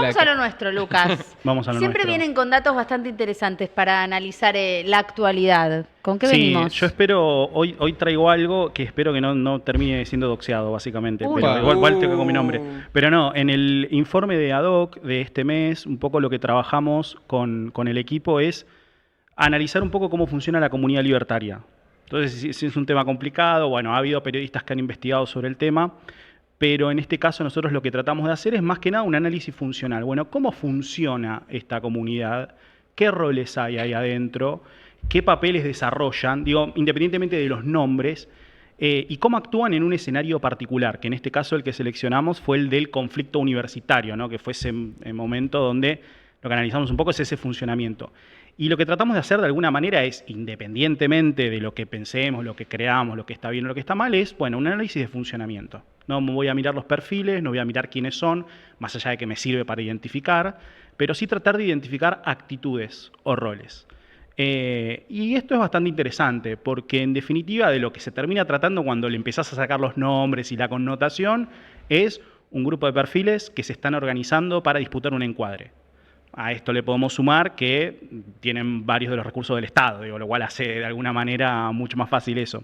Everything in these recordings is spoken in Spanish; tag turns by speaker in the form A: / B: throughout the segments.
A: Vamos a lo nuestro, Lucas.
B: Vamos a lo
A: Siempre
B: nuestro.
A: vienen con datos bastante interesantes para analizar la actualidad. ¿Con qué
B: Sí,
A: venimos?
B: yo espero, hoy traigo algo que espero que no termine siendo doxeado, básicamente,
A: Uy.
B: pero igual tengo mi nombre. Pero no, en el informe de ad hoc de este mes, un poco lo que trabajamos con el equipo es analizar un poco cómo funciona la comunidad libertaria. Entonces, si es un tema complicado, bueno, ha habido periodistas que han investigado sobre el tema, pero en este caso nosotros lo que tratamos de hacer es más que nada un análisis funcional. Bueno, ¿cómo funciona esta comunidad? ¿Qué roles hay ahí adentro? ¿Qué papeles desarrollan? Digo, independientemente de los nombres, y cómo actúan en un escenario particular, que en este caso el que seleccionamos fue el del conflicto universitario, ¿no? Que fue ese momento donde lo que analizamos un poco es ese funcionamiento. Y lo que tratamos de hacer de alguna manera es, independientemente de lo que pensemos, lo que creamos, lo que está bien o lo que está mal, es, bueno, un análisis de funcionamiento. No voy a mirar los perfiles, no voy a mirar quiénes son, más allá de que me sirve para identificar, pero sí tratar de identificar actitudes o roles. Y esto es bastante interesante, porque en definitiva de lo que se termina tratando cuando le empezás a sacar los nombres y la connotación, es un grupo de perfiles que se están organizando para disputar un encuadre. A esto le podemos sumar que tienen varios de los recursos del Estado, digo, lo cual hace de alguna manera mucho más fácil eso.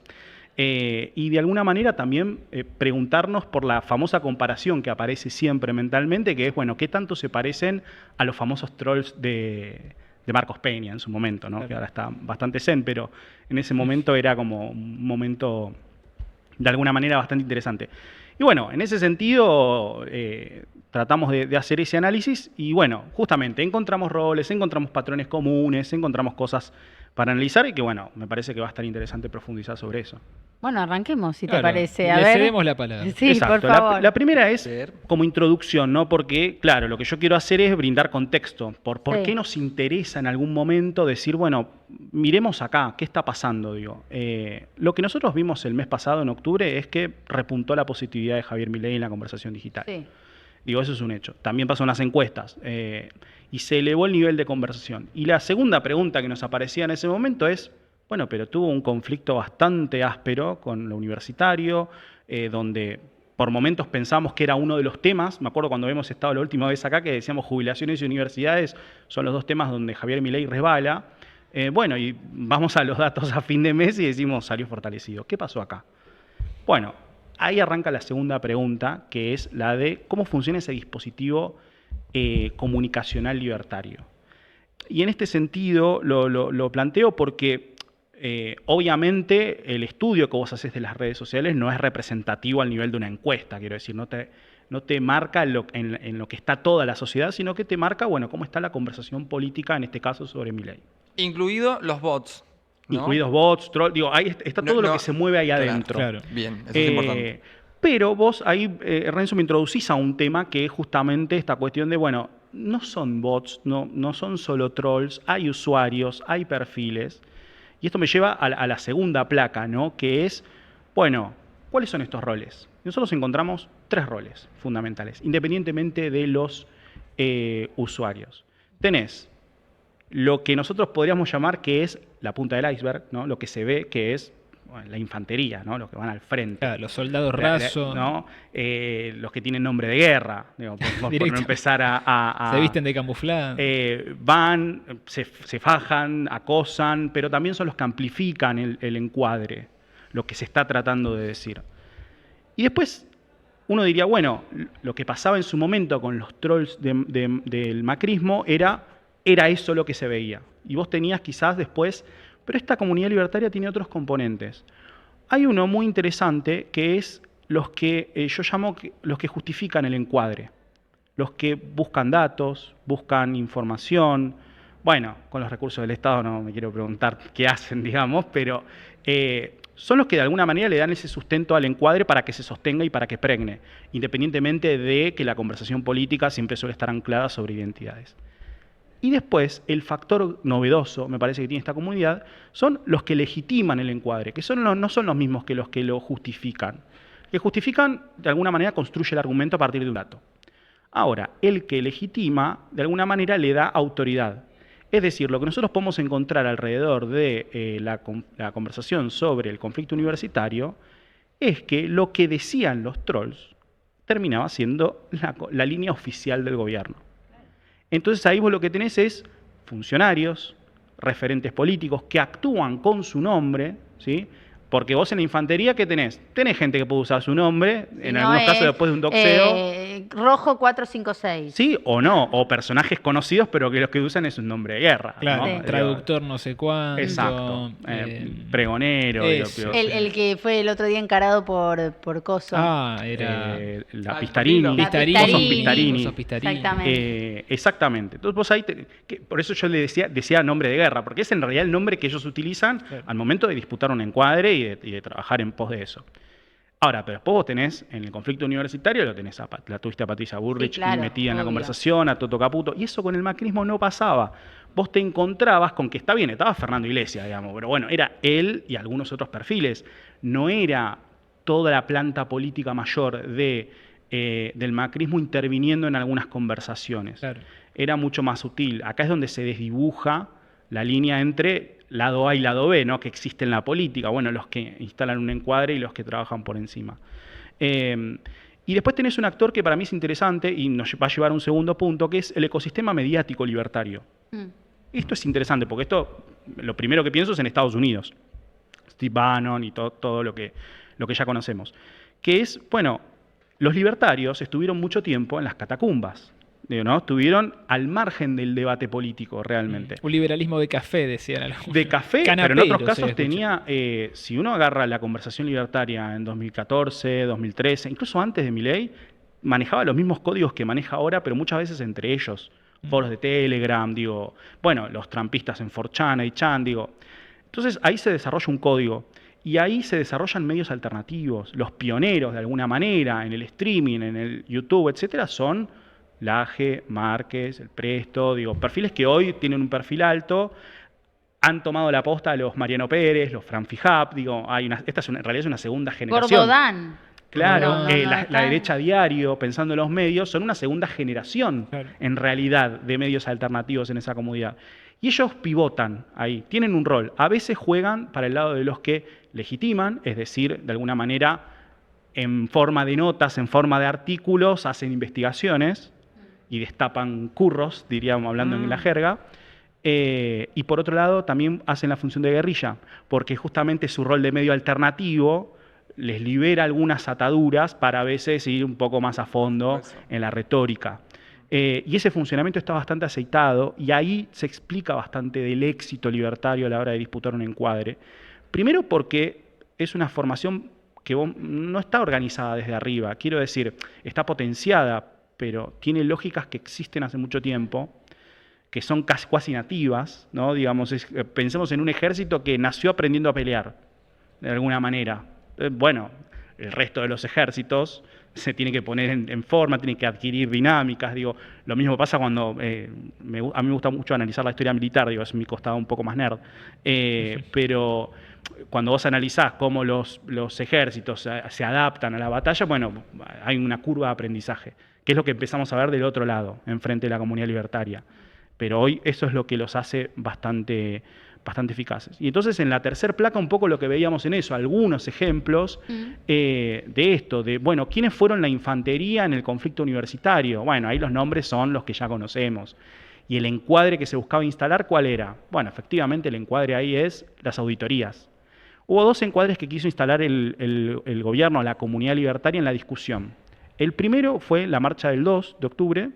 B: Y de alguna manera también preguntarnos por la famosa comparación que aparece siempre mentalmente, que es, bueno, ¿qué tanto se parecen a los famosos trolls de Marcos Peña en su momento, ¿no? Claro. Que ahora está bastante zen, pero en ese momento era como un momento de alguna manera bastante interesante. Y bueno, en ese sentido tratamos de hacer ese análisis y bueno, justamente encontramos roles, encontramos patrones comunes, encontramos cosas para analizar y que bueno, me parece que va a estar interesante profundizar sobre eso.
A: Bueno, arranquemos, si
C: Claro,
A: te parece. A
C: le
A: ver.
C: cedemos la palabra.
A: Sí,
B: exacto.
A: por favor.
B: La primera es como introducción, ¿no? Porque, claro, lo que yo quiero hacer es brindar contexto. ¿Por qué nos interesa en algún momento decir, bueno, miremos acá, qué está pasando? Digo, lo que nosotros vimos el mes pasado, en octubre, es que repuntó la positividad de Javier Milei en la conversación digital.
A: Sí.
B: Digo, eso es un hecho. También pasó en las encuestas y se elevó el nivel de conversación. Y la segunda pregunta que nos aparecía en ese momento es, bueno, pero tuvo un conflicto bastante áspero con lo universitario, donde por momentos pensamos que era uno de los temas. Me acuerdo cuando hemos estado la última vez acá que decíamos jubilaciones y universidades son los dos temas donde Javier Milei resbala. Bueno, y vamos a los datos a fin de mes y decimos salió fortalecido. ¿Qué pasó acá? Bueno, ahí arranca la segunda pregunta, que es la de cómo funciona ese dispositivo comunicacional libertario. Y en este sentido lo planteo porque obviamente el estudio que vos haces de las redes sociales no es representativo al nivel de una encuesta, quiero decir, no te marca en lo que está toda la sociedad, sino que te marca, bueno, cómo está la conversación política, en este caso, sobre Milei.
D: Incluido los bots, ¿no?
B: Incluidos bots, trolls, digo, ahí está todo lo que se mueve ahí adentro.
C: Claro.
D: Bien, eso es importante.
B: Pero vos ahí, Renzo, me introducís a un tema que es justamente esta cuestión de, bueno, no son bots, no son solo trolls, hay usuarios, hay perfiles. Y esto me lleva a la segunda placa, ¿no? Que es, bueno, ¿cuáles son estos roles? Nosotros encontramos 3 roles fundamentales, independientemente de los usuarios. Tenés lo que nosotros podríamos llamar que es la punta del iceberg, ¿no? Lo que se ve que es la infantería, ¿no? Los que van al frente.
C: Claro, los soldados rasos.
B: ¿No? Los que tienen nombre de guerra, digo, por no empezar
C: se visten de camuflado.
B: Van, se fajan, acosan, pero también son los que amplifican el encuadre, lo que se está tratando de decir. Y después uno diría, bueno, lo que pasaba en su momento con los trolls del macrismo era eso lo que se veía. Y vos tenías quizás después... Pero esta comunidad libertaria tiene otros componentes. Hay uno muy interesante que es los que yo llamo los que justifican el encuadre. Los que buscan datos, buscan información. Bueno, con los recursos del Estado no me quiero preguntar qué hacen, digamos, pero son los que de alguna manera le dan ese sustento al encuadre para que se sostenga y para que pregne, independientemente de que la conversación política siempre suele estar anclada sobre identidades. Y después, el factor novedoso, me parece que tiene esta comunidad, son los que legitiman el encuadre, que no son los mismos que los que lo justifican. Que justifican, de alguna manera, construye el argumento a partir de un dato. Ahora, el que legitima, de alguna manera, le da autoridad. Es decir, lo que nosotros podemos encontrar alrededor de la conversación sobre el conflicto universitario es que lo que decían los trolls terminaba siendo la línea oficial del gobierno. Entonces ahí vos lo que tenés es funcionarios, referentes políticos que actúan con su nombre, ¿sí? Porque vos en la infantería, ¿qué tenés? Tenés gente que puede usar su nombre, en algunos casos después de un doxeo.
A: Rojo 456.
B: Sí o no, o personajes conocidos, pero que los que usan es un nombre de guerra.
C: Claro,
B: ¿no?
C: traductor no sé cuánto.
B: Exacto. Pregonero.
A: El que fue el otro día encarado por Coso.
C: Era
B: la Pistarini.
C: Pistarini.
B: Exactamente. Entonces vos ahí, por eso yo le decía nombre de guerra, porque es en realidad el nombre que ellos utilizan al momento de disputar un encuadre y de trabajar en pos de eso. Ahora, pero después vos tenés, en el conflicto universitario, la tuviste a Patricia Bullrich metida en la conversación, a Toto Caputo, y eso con el macrismo no pasaba. Vos te encontrabas con que está bien, estaba Fernando Iglesias, digamos, pero bueno, era él y algunos otros perfiles. No era toda la planta política mayor del macrismo interviniendo en algunas conversaciones. Claro. Era mucho más sutil. Acá es donde se desdibuja la línea entre lado A y lado B, ¿no? Que existe en la política. Bueno, los que instalan un encuadre y los que trabajan por encima. Y después tenés un actor que para mí es interesante y nos va a llevar a un segundo punto, que es el ecosistema mediático libertario. Esto es interesante porque lo primero que pienso es en Estados Unidos. Steve Bannon y todo lo que ya conocemos. Que es, bueno, los libertarios estuvieron mucho tiempo en las catacumbas. ¿No? Estuvieron al margen del debate político realmente.
C: Un liberalismo de café, decían algunos.
B: De café, pero en otros casos tenía, si uno agarra la conversación libertaria en 2014, 2013, incluso antes de Milei, manejaba los mismos códigos que maneja ahora, pero muchas veces entre ellos. Foros de Telegram, los trampistas en 4chan, 8chan, Entonces ahí se desarrolla un código. Y ahí se desarrollan medios alternativos. Los pioneros, de alguna manera, en el streaming, en el YouTube, etcétera, son Laje, Márquez, El Presto, perfiles que hoy tienen un perfil alto, han tomado la posta a los Mariano Pérez, los Fran Fijap, esta en realidad es una segunda generación.
A: Gordodán.
B: Claro, la derecha diario, pensando en los medios, son una segunda generación, en realidad, de medios alternativos en esa comunidad. Y ellos pivotan ahí, tienen un rol. A veces juegan para el lado de los que legitiman, es decir, de alguna manera, en forma de notas, en forma de artículos, hacen investigaciones y destapan curros, diríamos, hablando en la jerga. Y por otro lado, también hacen la función de guerrilla, porque justamente su rol de medio alternativo les libera algunas ataduras para a veces ir un poco más a fondo en la retórica. Y ese funcionamiento está bastante aceitado y ahí se explica bastante del éxito libertario a la hora de disputar un encuadre. Primero porque es una formación que no está organizada desde arriba, quiero decir, está potenciada, pero tiene lógicas que existen hace mucho tiempo, que son casi nativas, ¿no? Pensemos en un ejército que nació aprendiendo a pelear, de alguna manera. Bueno, el resto de los ejércitos se tiene que poner en forma, tiene que adquirir dinámicas, lo mismo pasa cuando, a mí me gusta mucho analizar la historia militar, es mi costado un poco más nerd, pero cuando vos analizás cómo los ejércitos se adaptan a la batalla, bueno, hay una curva de aprendizaje, que es lo que empezamos a ver del otro lado, enfrente de la comunidad libertaria. Pero hoy eso es lo que los hace bastante eficaces. Y entonces en la tercera placa un poco lo que veíamos en eso, algunos ejemplos de esto, bueno, ¿quiénes fueron la infantería en el conflicto universitario? Bueno, ahí los nombres son los que ya conocemos. Y el encuadre que se buscaba instalar, ¿cuál era? Bueno, efectivamente el encuadre ahí es las auditorías. Hubo dos encuadres que quiso instalar el gobierno, la comunidad libertaria en la discusión. El primero fue la marcha del 2 de octubre,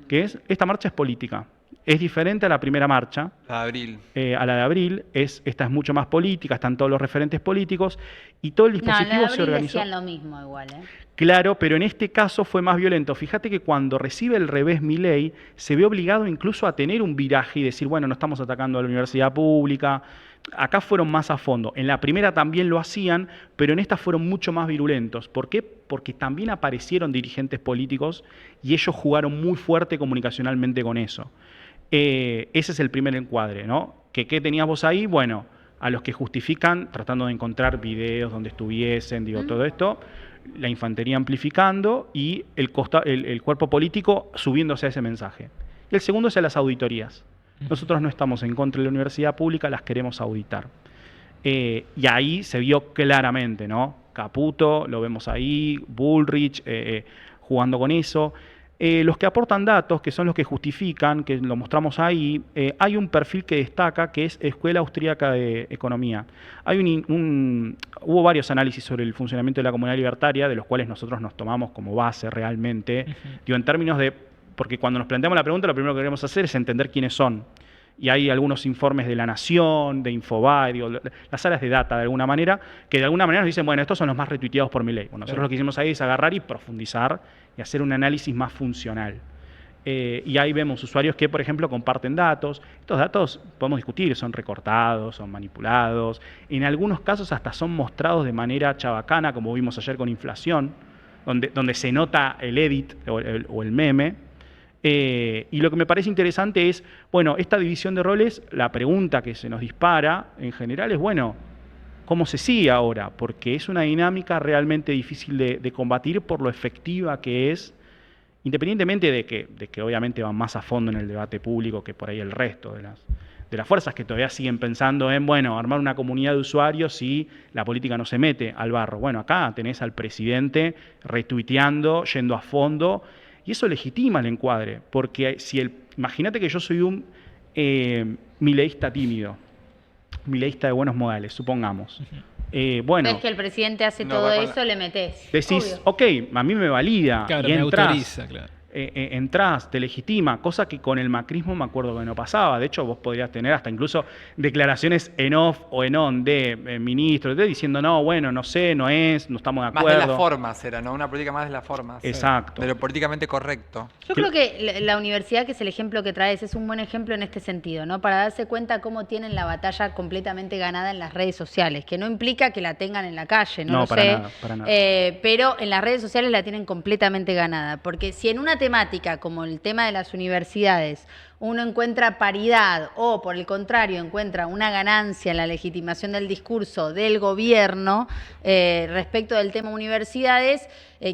B: que esta marcha es política. Es diferente a la primera marcha.
D: La de abril.
B: A la de abril. Esta es mucho más política, están todos los referentes políticos y todo el dispositivo se organizó.
A: Decían lo mismo igual,
B: Claro, pero en este caso fue más violento. Fíjate que cuando recibe el revés Milei, se ve obligado incluso a tener un viraje y decir, bueno, no estamos atacando a la universidad pública. Acá fueron más a fondo. En la primera también lo hacían, pero en esta fueron mucho más virulentos. ¿Por qué? Porque también aparecieron dirigentes políticos y ellos jugaron muy fuerte comunicacionalmente con eso. Ese es el primer encuadre, ¿no? ¿Qué tenías vos ahí? Bueno, a los que justifican, tratando de encontrar videos donde estuviesen, todo esto, la infantería amplificando y el cuerpo político subiéndose a ese mensaje. Y el segundo es a las auditorías. Nosotros no estamos en contra de la universidad pública, las queremos auditar. Y ahí se vio claramente, ¿no? Caputo, lo vemos ahí, Bullrich, jugando con eso. Los que aportan datos, que son los que justifican, que lo mostramos ahí, hay un perfil que destaca, que es Escuela Austríaca de Economía. Hubo varios análisis sobre el funcionamiento de la comunidad libertaria, de los cuales nosotros nos tomamos como base realmente, digo, en términos de, porque cuando nos planteamos la pregunta, lo primero que queremos hacer es entender quiénes son. Y hay algunos informes de La Nación, de Infobae, digo, las áreas de data de alguna manera, que de alguna manera nos dicen, bueno, estos son los más retuiteados por Milei. Bueno, nosotros lo que hicimos ahí es agarrar y profundizar y hacer un análisis más funcional. Y ahí vemos usuarios que, por ejemplo, comparten datos. Estos datos, podemos discutir, son recortados, son manipulados. En algunos casos hasta son mostrados de manera chabacana, como vimos ayer con inflación, donde se nota el edit o el meme. Y lo que me parece interesante es, bueno, esta división de roles, la pregunta que se nos dispara en general es, bueno, ¿cómo se sigue ahora? Porque es una dinámica realmente difícil de combatir por lo efectiva que es, independientemente de que obviamente van más a fondo en el debate público que por ahí el resto de las fuerzas que todavía siguen pensando en, bueno, armar una comunidad de usuarios si la política no se mete al barro. Bueno, acá tenés al presidente retuiteando, yendo a fondo. Y eso legitima el encuadre, porque imagínate que yo soy un mileísta tímido, mileísta de buenos modales, supongamos. Bueno,
A: ves que el presidente hace
D: No,
A: todo
D: va con
A: eso, le metés.
B: decís,
A: Obvio.
B: ok, a mí me valida,
C: Claro,
B: y
C: me
B: entrás,
C: autoriza, claro.
B: entrás, te legitima, cosa que con el macrismo me acuerdo que no pasaba. De hecho, vos podrías tener hasta incluso declaraciones en off o en on de ministros, diciendo, no, bueno, no sé, no estamos de
D: Más
B: acuerdo.
D: de las formas era, ¿no? Una política más de las formas.
B: Exacto.
D: De lo políticamente correcto.
A: Yo creo que la universidad, que es el ejemplo que traes, es un buen ejemplo en este sentido, ¿no? Para darse cuenta cómo tienen la batalla completamente ganada en las redes sociales, que no implica que la tengan en la calle, no lo
B: para
A: sé.
B: nada, para nada.
A: Pero en las redes sociales la tienen completamente ganada, porque si en una temática como el tema de las universidades uno encuentra paridad o, por el contrario, encuentra una ganancia en la legitimación del discurso del gobierno respecto del tema universidades,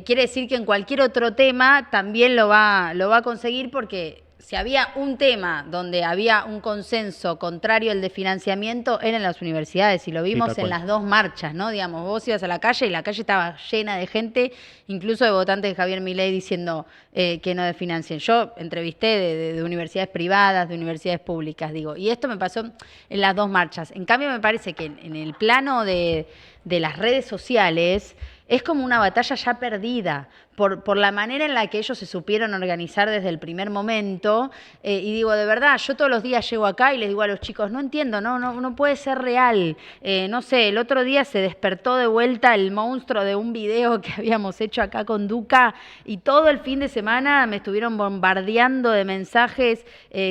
A: quiere decir que en cualquier otro tema también lo va a conseguir, porque si había un tema donde había un consenso contrario al de financiamiento, eran las universidades, y lo vimos en las dos marchas, ¿no? Digamos, vos ibas a la calle y la calle estaba llena de gente, incluso de votantes de Javier Milei, diciendo que no desfinancien. Yo entrevisté de universidades privadas, de universidades públicas, digo, y esto me pasó en las dos marchas. En cambio, me parece que en el plano de las redes sociales es como una batalla ya perdida por la manera en la que ellos se supieron organizar desde el primer momento. Y digo, de verdad, yo todos los días llego acá y les digo a los chicos, no entiendo, no puede ser real. No sé, el otro día se despertó de vuelta el monstruo de un video que habíamos hecho acá con Duca, y todo el fin de semana me estuvieron bombardeando de mensajes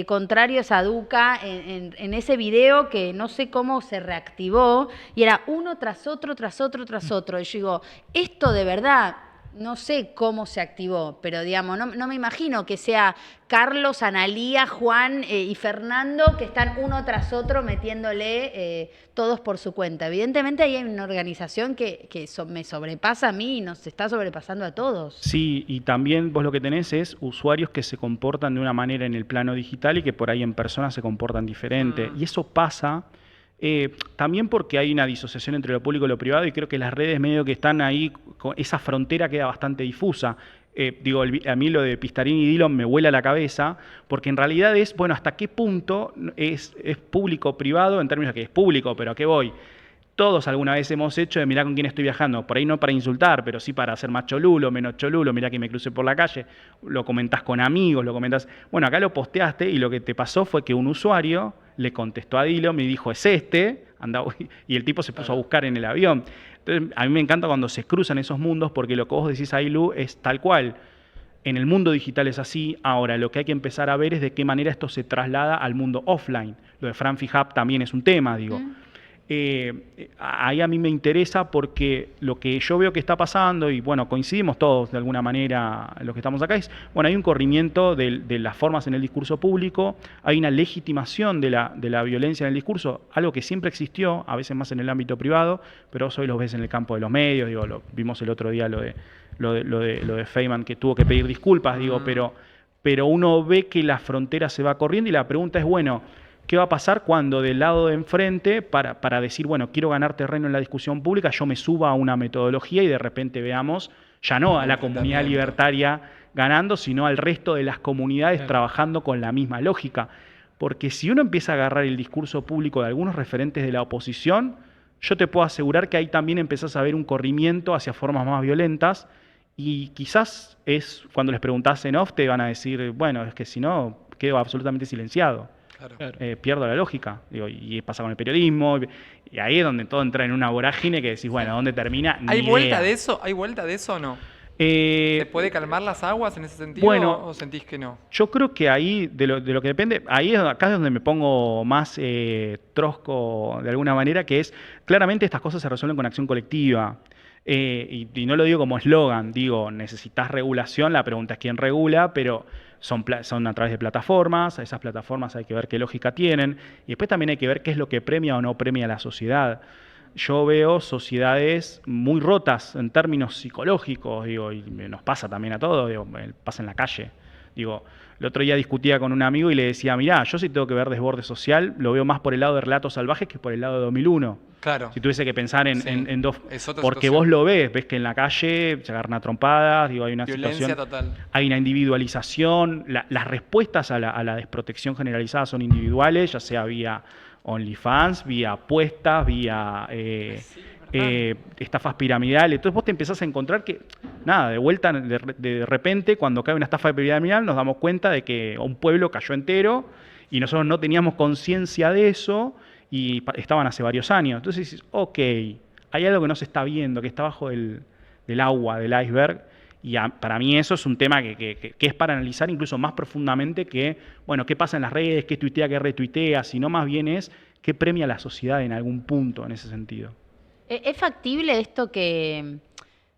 A: contrarios a Duca en ese video, que no sé cómo se reactivó, y era uno tras otro, tras otro, tras otro. Y yo digo, esto de verdad, no sé cómo se activó, pero digamos, no me imagino que sea Carlos, Analía, Juan y Fernando, que están uno tras otro metiéndole todos por su cuenta. Evidentemente ahí hay una organización que me sobrepasa a mí y nos está sobrepasando a todos.
B: Sí, y también vos lo que tenés es usuarios que se comportan de una manera en el plano digital y que por ahí en persona se comportan diferente. Y eso pasa también porque hay una disociación entre lo público y lo privado, y creo que las redes medio que están ahí, esa frontera queda bastante difusa. A mí lo de Pistarini y Dillon me vuela la cabeza, porque en realidad es, bueno, ¿hasta qué punto es público o privado? En términos de que es público, pero ¿a qué voy? Todos alguna vez hemos hecho de mirá con quién estoy viajando, por ahí no para insultar, pero sí para hacer más cholulo, menos cholulo, mirá que me crucé por la calle, lo comentás con amigos, lo comentás. Bueno, acá lo posteaste y lo que te pasó fue que un usuario le contestó a Dillon, me dijo, es este, anda, y el tipo se puso a buscar en el avión. Entonces, a mí me encanta cuando se cruzan esos mundos, porque lo que vos decís ahí, Lu, es tal cual. En el mundo digital es así. Ahora, lo que hay que empezar a ver es de qué manera esto se traslada al mundo offline. Lo de Franfi Hub también es un tema, digo. Ahí a mí me interesa, porque lo que yo veo que está pasando, y bueno, coincidimos todos de alguna manera los que estamos acá, es, bueno, hay un corrimiento de las formas en el discurso público, hay una legitimación de la violencia en el discurso, algo que siempre existió, a veces más en el ámbito privado, pero hoy lo ves en el campo de los medios, digo, vimos el otro día lo de Feynman, que tuvo que pedir disculpas, digo, pero uno ve que la frontera se va corriendo, y la pregunta es, bueno, ¿qué va a pasar cuando del lado de enfrente, para decir, bueno, quiero ganar terreno en la discusión pública, yo me suba a una metodología y de repente veamos, ya no a la comunidad libertaria ganando, sino al resto de las comunidades
C: Claro.
B: trabajando con la misma lógica. Porque si uno empieza a agarrar el discurso público de algunos referentes de la oposición, yo te puedo asegurar que ahí también empezás a ver un corrimiento hacia formas más violentas y quizás es cuando les preguntás en off te van a decir, bueno, es que si no, quedo absolutamente silenciado.
D: Claro.
C: Claro.
B: Pierdo la lógica. Digo, y pasa con el periodismo, y ahí es donde todo entra en una vorágine que decís, bueno, ¿dónde termina? Ni
D: ¿Hay vuelta
B: idea.
D: de eso? ¿Hay vuelta de eso o no? ¿Se puede calmar las aguas en ese sentido
B: bueno,
D: o sentís que no?
B: Yo creo que ahí, de lo que depende, acá es donde me pongo más trosco de alguna manera, que es, claramente estas cosas se resuelven con acción colectiva. Y no lo digo como eslogan, digo, necesitas regulación, la pregunta es quién regula, pero son a través de plataformas, esas plataformas hay que ver qué lógica tienen, y después también hay que ver qué es lo que premia o no premia a la sociedad. Yo veo sociedades muy rotas en términos psicológicos, digo, y nos pasa también a todos, digo, pasa en la calle. Digo, el otro día discutía con un amigo y le decía, mirá, yo sí tengo que ver desborde social, lo veo más por el lado de Relatos Salvajes que por el lado de 2001.
D: Claro.
B: Si tuviese que pensar
D: Sí,
B: en dos...
D: es otra
B: Porque
D: situación.
B: vos lo ves que en la calle se agarran a trompadas, digo, hay una
D: Violencia
B: situación...
D: total.
B: Hay una individualización, las respuestas a la desprotección generalizada son individuales, ya sea vía OnlyFans, vía apuestas, vía estafas piramidales. Entonces vos te empezás a encontrar que, nada, de vuelta, de repente, cuando cae una estafa piramidal, nos damos cuenta de que un pueblo cayó entero y nosotros no teníamos conciencia de eso y estaban hace varios años. Entonces dices, ok, hay algo que no se está viendo, que está bajo del agua, del iceberg. Y para mí eso es un tema que es para analizar incluso más profundamente que, bueno, qué pasa en las redes, qué tuitea, qué retuitea, sino más bien es qué premia la sociedad en algún punto en ese sentido.
A: ¿Es factible esto que,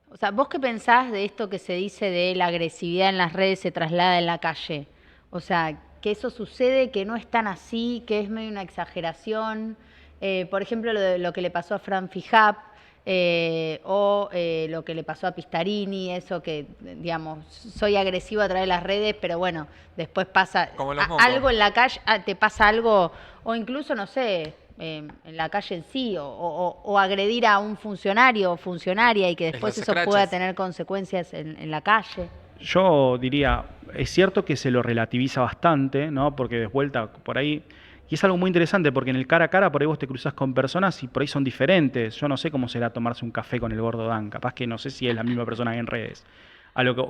A: o sea, vos qué pensás de esto que se dice de la agresividad en las redes se traslada en la calle? O sea, que eso sucede, que no es tan así, que es medio una exageración. Por ejemplo, lo que le pasó a Fran Fijap, o lo que le pasó a Pistarini, eso que, digamos, soy agresivo a través de las redes, pero bueno, después pasa
D: Como los mocos.
A: algo en la calle, te pasa algo, o incluso, no sé, en la calle en sí, o agredir a un funcionario o funcionaria y que después
D: los
A: eso
D: scratches.
A: pueda tener consecuencias en la calle.
B: Yo diría, es cierto que se lo relativiza bastante, ¿no? Porque de vuelta por ahí, y es algo muy interesante porque en el cara a cara por ahí vos te cruzás con personas y por ahí son diferentes. Yo no sé cómo será tomarse un café con el Gordo Dan, capaz que no sé si es la misma persona que en redes.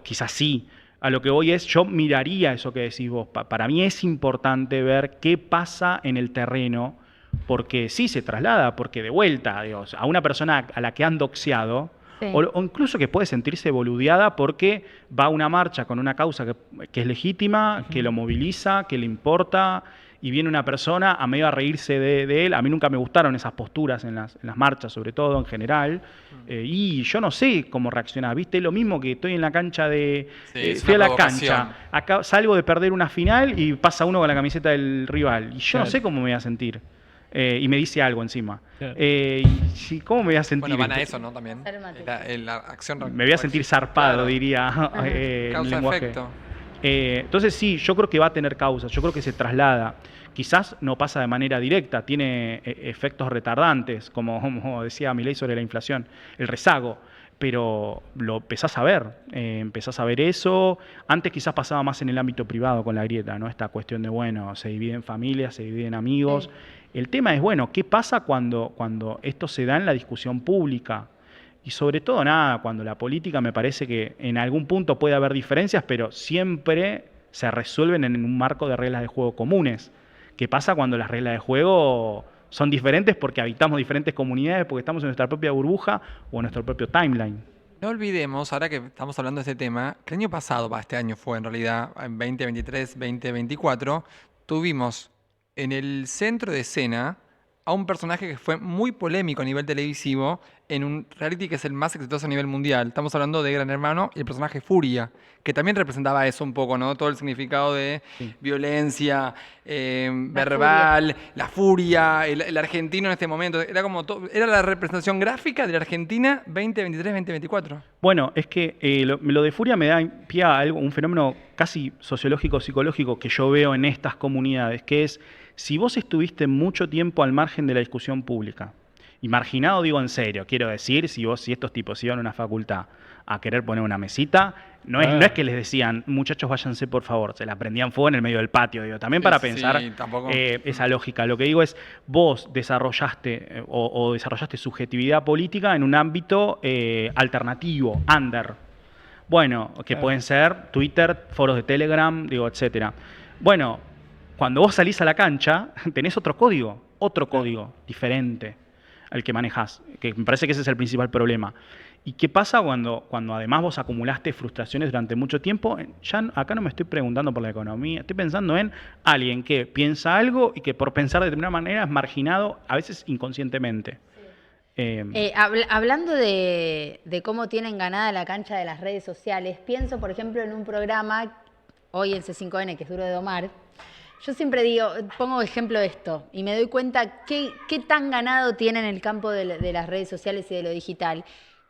B: Quizás sí. A lo que voy es, yo miraría eso que decís vos. Para mí es importante ver qué pasa en el terreno, porque sí se traslada, porque de vuelta, digo, a una persona a la que han doxeado,
A: Sí.
B: o incluso que puede sentirse boludeada porque va a una marcha con una causa que es legítima, que lo moviliza, que le importa, y viene una persona a medio a reírse de él. A mí nunca me gustaron esas posturas en las marchas, sobre todo en general, y yo no sé cómo reaccionar, ¿viste? Lo mismo que estoy en la cancha
D: Sí, es
B: fui a
D: una
B: la
D: provocación.
B: cancha, acá salgo de perder una final y pasa uno con la camiseta del rival, y yo no
C: Claro.
B: sé cómo me voy a sentir. Y me dice algo encima.
C: Claro.
B: ¿Cómo me voy a sentir?
D: Bueno, van a eso, ¿no? También.
A: Hacer mate.
D: La acción.
B: Me voy a sentir zarpado,
D: Claro.
B: diría en lenguaje.
D: Causa-efecto.
B: Entonces sí, yo creo que va a tener causas, yo creo que se traslada. Quizás no pasa de manera directa, tiene efectos retardantes, como decía Milei sobre la inflación, el rezago, pero lo empezás a ver eso. Antes quizás pasaba más en el ámbito privado con la grieta, ¿no? Esta cuestión de, bueno, se dividen familias, se dividen amigos.
A: Sí.
B: El tema es, bueno, ¿qué pasa cuando esto se da en la discusión pública? Y sobre todo, nada, cuando la política me parece que en algún punto puede haber diferencias, pero siempre se resuelven en un marco de reglas de juego comunes. ¿Qué pasa cuando las reglas de juego son diferentes porque habitamos diferentes comunidades, porque estamos en nuestra propia burbuja o en nuestro propio timeline?
D: No olvidemos, ahora que estamos hablando de este tema, que el año pasado, este año fue en realidad, en 2023, 2024, tuvimos en el centro de escena a un personaje que fue muy polémico a nivel televisivo en un reality que es el más exitoso a nivel mundial. Estamos hablando de Gran Hermano y el personaje Furia, que también representaba eso un poco, ¿no? Todo el significado de violencia verbal, la furia, el argentino en este momento. Era como era la representación gráfica de la Argentina 2023-2024.
B: Bueno, es que lo de furia me da pie a un fenómeno casi sociológico, psicológico que yo veo en estas comunidades, que es si vos estuviste mucho tiempo al margen de la discusión pública, y marginado digo en serio, quiero decir, si estos tipos iban a una facultad a querer poner una mesita, No es que les decían, muchachos, váyanse por favor, se la prendían fuego en el medio del patio, digo, también para pensar
D: tampoco.
B: Esa lógica. Lo que digo es, vos desarrollaste o desarrollaste subjetividad política en un ámbito alternativo, under. Bueno, que pueden ser Twitter, foros de Telegram, digo, etcétera. Bueno, cuando vos salís a la cancha, tenés otro código diferente al que manejás, que me parece que ese es el principal problema. ¿Y qué pasa cuando además vos acumulaste frustraciones durante mucho tiempo? Ya acá no me estoy preguntando por la economía, estoy pensando en alguien que piensa algo y que por pensar de determinada manera es marginado, a veces inconscientemente.
A: Hablando de cómo tienen ganada la cancha de las redes sociales, pienso, por ejemplo, en un programa, hoy en C5N, que es Duro de Domar. Yo siempre digo, pongo ejemplo de esto, y me doy cuenta qué tan ganado tienen el campo de las redes sociales y de lo digital.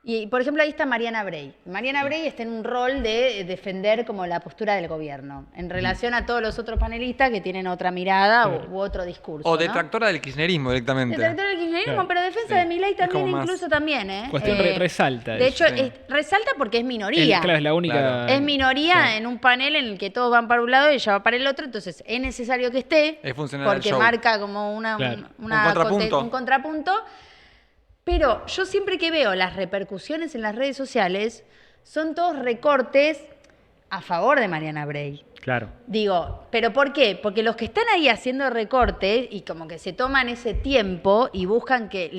A: Y, por ejemplo, ahí está Mariana Bray. Mariana Bray está en un rol de defender como la postura del gobierno, en relación a todos los otros panelistas que tienen otra mirada u otro discurso.
D: O detractora del kirchnerismo directamente.
A: Detractora del kirchnerismo, pero defensa de Milei también, incluso también.
C: Cuestión resalta.
A: De hecho, resalta porque es minoría.
C: Claro, es la única.
D: Claro.
A: Es minoría en un panel en el que todos van para un lado y ella va para el otro, entonces es necesario que esté,
D: Es funcional
A: porque
D: al show.
A: marca como un contrapunto. Pero yo siempre que veo las repercusiones en las redes sociales, son todos recortes a favor de Mariana Bray.
B: Claro.
A: Digo, ¿pero por qué? Porque los que están ahí haciendo recortes y como que se toman ese tiempo y buscan que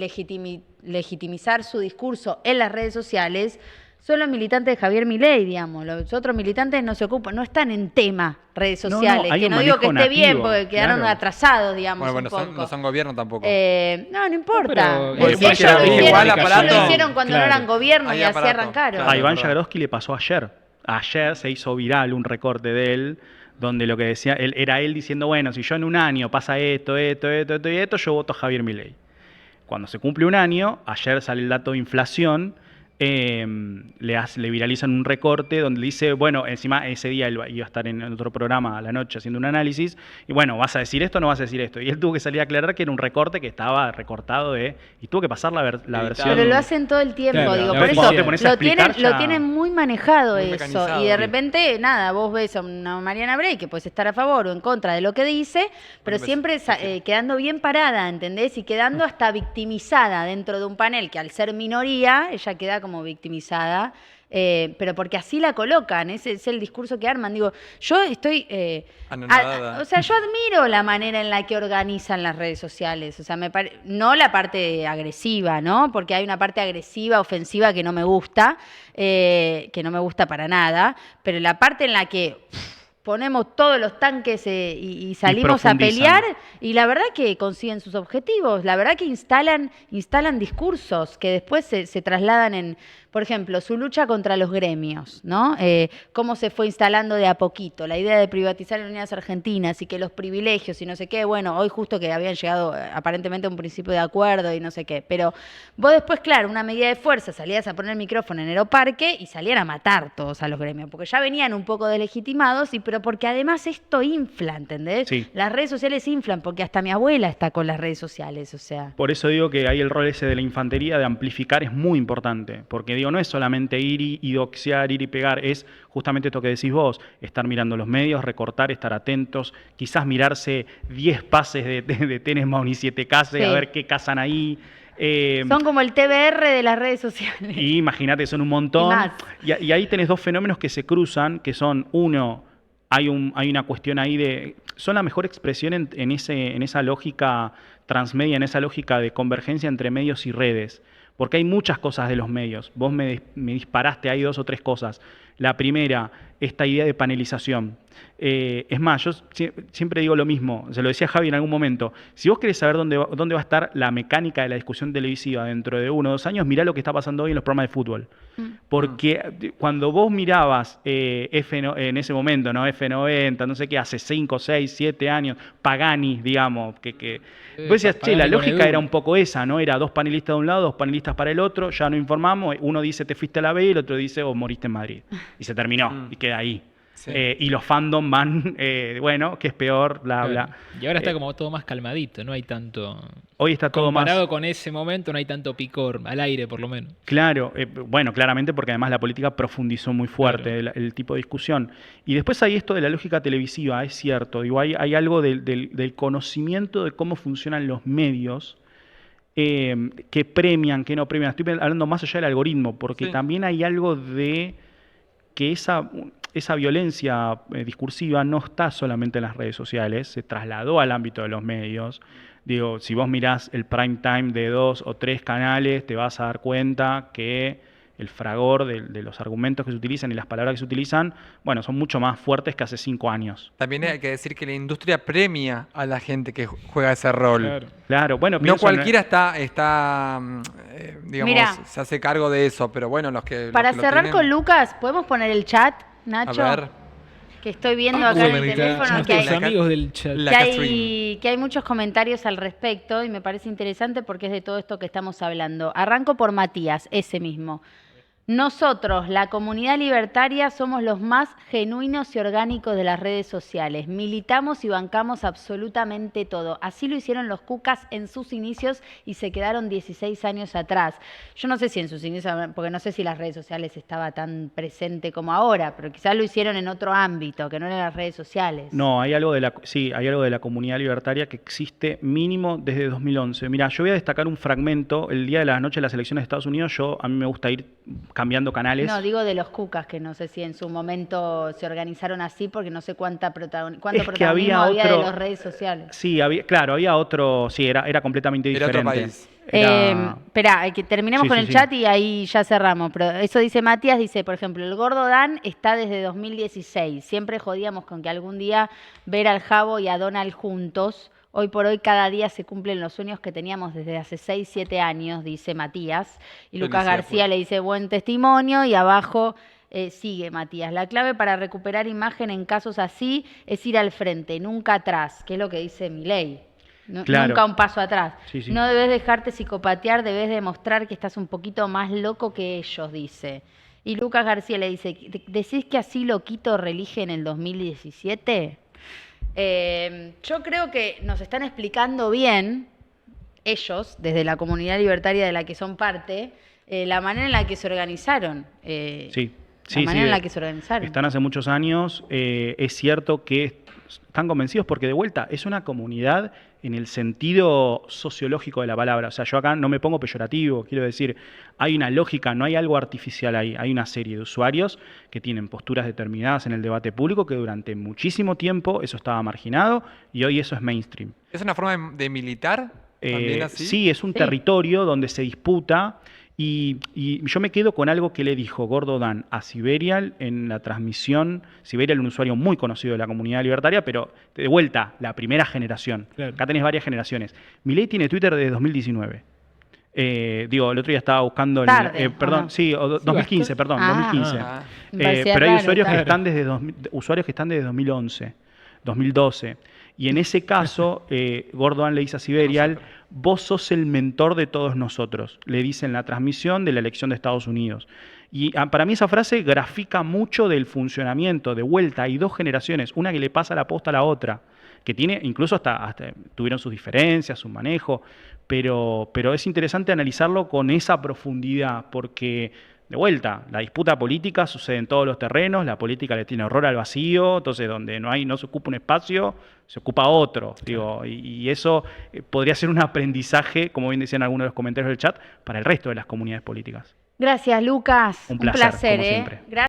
A: legitimizar su discurso en las redes sociales, son los militantes de Javier Milei, digamos. Los otros militantes no se ocupan, no están en tema redes sociales.
B: hay
A: que
B: un
A: no digo que
B: manejo
A: esté bien,
B: nativo,
A: porque quedaron
B: claro.
A: atrasados, digamos,
D: Bueno,
A: un poco.
D: no son gobierno tampoco.
A: No importa.
C: Pero
A: Ellos
C: igual
A: lo
C: igual
D: aparato.
A: hicieron cuando no eran gobierno
D: Hay
A: y así
D: aparato,
A: arrancaron.
D: claro.
B: A Iván
D: verdad.
B: Jagroski le pasó ayer. Ayer se hizo viral un recorte de él, donde lo que decía, era él diciendo, bueno, si yo en un año pasa esto, yo voto a Javier Milei. Cuando se cumple un año, ayer sale el dato de inflación, le viralizan un recorte donde le dice, bueno, encima ese día él iba a estar en otro programa a la noche haciendo un análisis, y bueno, ¿vas a decir esto o no vas a decir esto? Y él tuvo que salir a aclarar que era un recorte que estaba recortado y tuvo que pasar la versión.
A: Pero lo hacen todo el tiempo,
C: Claro,
A: digo,
C: la
A: por
C: verdad
A: eso
C: que te
B: pones a explicar
A: lo
B: ya-
A: tienen muy manejado
D: Muy
A: eso.
D: mecanizado.
A: Y de repente, nada, vos ves a una Mariana Bray que puedes estar a favor o en contra de lo que dice, pero siempre quedando bien parada, ¿entendés? Y quedando hasta victimizada dentro de un panel que al ser minoría, ella queda como victimizada. Pero porque así la colocan, ese es el discurso que arman. Digo, yo estoy...
D: Anonadada.
A: o sea, yo admiro la manera en la que organizan las redes sociales. O sea, no la parte agresiva, ¿no? Porque hay una parte agresiva, ofensiva que no me gusta para nada. Pero la parte en la que ponemos todos los tanques y salimos a
B: profundizan.
A: pelear, y la verdad que consiguen sus objetivos. La verdad que instalan discursos que después se trasladan en, por ejemplo, su lucha contra los gremios, ¿no? Cómo se fue instalando de a poquito, la idea de privatizar Aerolíneas Argentinas y que los privilegios y no sé qué, bueno, hoy justo que habían llegado aparentemente a un principio de acuerdo y no sé qué, pero vos después, claro, una medida de fuerza, salías a poner el micrófono en Aeroparque y salían a matar todos a los gremios, porque ya venían un poco deslegitimados, pero porque además esto infla, ¿entendés?
B: Sí.
A: Las redes sociales inflan, porque hasta mi abuela está con las redes sociales, o sea.
B: Por eso digo que ahí el rol ese de la infantería, de amplificar, es muy importante. Porque digo, no es solamente ir y doxear, ir y pegar, es justamente esto que decís vos, estar mirando los medios, recortar, estar atentos, quizás mirarse 10 pases de Tenenbaum y 7 cases,
A: Sí.
B: a ver qué cazan ahí.
A: Son como el TBR de las redes sociales.
B: Y imagínate, son un montón.
A: Y más.
B: Y ahí tenés dos fenómenos que se cruzan, que son, uno, hay una cuestión ahí de... Son la mejor expresión en esa lógica transmedia, en esa lógica de convergencia entre medios y redes. Porque hay muchas cosas de los medios. Vos me disparaste ahí 2 o 3 cosas. La primera, esta idea de panelización. Es más, yo siempre digo lo mismo, se lo decía Javi en algún momento. Si vos querés saber dónde va a estar la mecánica de la discusión televisiva dentro de 1 o 2 años, mirá lo que está pasando hoy en los programas de fútbol. Porque cuando vos mirabas en ese momento, ¿no? F90, no sé qué, hace 5, 6, 7 años, Pagani, digamos, vos decías, che, la
C: Pagani con
B: lógica
C: Edu.
B: era un poco esa, ¿no? Era 2 panelistas de un lado, 2 panelistas para el otro, ya no informamos, uno dice te fuiste a la B y el otro dice o moriste en Madrid. Y se terminó, y queda ahí.
D: Sí.
B: Y los fandom van, bueno, que es peor, bla,
C: Claro.
B: bla.
C: Y ahora está
B: Eh,
C: como todo más calmadito, no hay tanto...
B: Hoy está todo más...
C: Comparado con ese momento no hay tanto picor, al aire por lo menos.
B: Claro, bueno, claramente porque además la política profundizó muy fuerte
C: Claro.
B: el tipo de discusión. Y después hay esto de la lógica televisiva, es cierto. Digo, hay algo del conocimiento de cómo funcionan los medios, que premian, que no premian. Estoy hablando más allá del algoritmo, porque
D: Sí.
B: también hay algo de que esa violencia discursiva no está solamente en las redes sociales, se trasladó al ámbito de los medios. Digo, si vos mirás el prime time de 2 o 3 canales, te vas a dar cuenta que el fragor de los argumentos que se utilizan y las palabras que se utilizan, bueno, son mucho más fuertes que hace 5 años.
D: También hay que decir que la industria premia a la gente que juega ese rol.
C: Claro.
B: Claro, bueno,
D: No
B: pienso en-
D: cualquiera digamos,
A: Mira.
D: se hace cargo de eso, pero bueno, los que
A: Para
D: los que lo
A: cerrar
D: tienen-
A: con Lucas, ¿podemos poner el chat,
D: A
A: Nacho?
D: ver,
A: Que estoy viendo acá en el teléfono que
C: Nuestros
A: hay,
C: amigos del chat.
D: la-
A: que
D: Catherine.
A: que hay muchos comentarios al respecto y me parece interesante porque es de todo esto que estamos hablando. Arranco por Matías, ese mismo. Nosotros, la comunidad libertaria, somos los más genuinos y orgánicos de las redes sociales. Militamos y bancamos absolutamente todo. Así lo hicieron los cucas en sus inicios y se quedaron 16 años atrás. Yo no sé si en sus inicios, porque no sé si las redes sociales estaba tan presente como ahora, pero quizás lo hicieron en otro ámbito, que no eran las redes sociales.
B: No, hay algo sí, hay algo de la comunidad libertaria que existe mínimo desde 2011. Mira, yo voy a destacar un fragmento. El día de la noche de las elecciones de Estados Unidos, a mí me gusta ir cambiando canales.
A: No, digo de los cucas, que no sé si en su momento se organizaron así, porque no sé cuánto
B: Es que
A: protagonismo
B: había
A: había de
B: otro-
A: las redes sociales.
B: Sí, había otro, sí, era completamente
D: Era
B: diferente.
D: otro país.
A: Espera, que terminemos
B: Sí,
A: con
B: sí,
A: el
B: sí.
A: chat y ahí ya cerramos. Pero eso dice Matías, dice, por ejemplo, el gordo Dan está desde 2016. Siempre jodíamos con que algún día ver al Jabo y a Donald juntos. Hoy por hoy cada día se cumplen los sueños que teníamos desde hace 6, 7 años, dice Matías. Y Lucas
D: Felicidad,
A: García
D: pues.
A: le dice buen testimonio y abajo sigue Matías. La clave para recuperar imagen en casos así es ir al frente, nunca atrás, que es lo que dice Milei.
B: Claro.
A: Nunca un paso atrás.
B: Sí, sí.
A: No debes dejarte psicopatear, debes demostrar que estás un poquito más loco que ellos, dice. Y Lucas García le dice, ¿decís que así loquito relige en el 2017? Yo creo que nos están explicando bien, ellos, desde la comunidad libertaria de la que son parte, la manera en la que se organizaron.
B: Sí,
A: La manera en la que se organizaron.
B: Están hace muchos años. Es cierto que están convencidos porque de vuelta es una comunidad en el sentido sociológico de la palabra. O sea, yo acá no me pongo peyorativo, quiero decir, hay una lógica, no hay algo artificial ahí. Hay una serie de usuarios que tienen posturas determinadas en el debate público que durante muchísimo tiempo eso estaba marginado y hoy eso es mainstream.
D: ¿Es una forma de militar? ¿También así?
B: Sí, es un territorio donde se disputa y yo me quedo con algo que le dijo Gordo Dan a Siberial en la transmisión. Siberial, un usuario muy conocido de la comunidad libertaria, pero de vuelta, la primera generación.
C: Claro.
B: Acá tenés varias generaciones. Milei tiene Twitter desde 2019. Digo, el otro día estaba buscando...
A: Tarde, ¿o
B: perdón,
A: no?
B: sí, 2015,
C: bastante.
B: perdón,
A: Ah.
B: 2015.
D: Ah.
A: Me parecía
B: Pero hay
A: raro,
B: usuarios que,
A: tarde.
B: están usuarios que están desde 2011, 2012. Y en ese caso, Gordoan le dice a Siberial, vos sos el mentor de todos nosotros, le dice en la transmisión de la elección de Estados Unidos. Y para mí esa frase grafica mucho del funcionamiento. De vuelta, hay dos generaciones, una que le pasa la posta a la otra, que tiene, incluso hasta tuvieron sus diferencias, su manejo, pero es interesante analizarlo con esa profundidad, porque de vuelta, la disputa política sucede en todos los terrenos, la política le tiene horror al vacío, entonces donde no se ocupa un espacio, se ocupa otro. Digo, y eso podría ser un aprendizaje, como bien decían algunos de los comentarios del chat, para el resto de las comunidades políticas.
A: Gracias, Lucas.
B: Un placer, como siempre.
A: Gracias.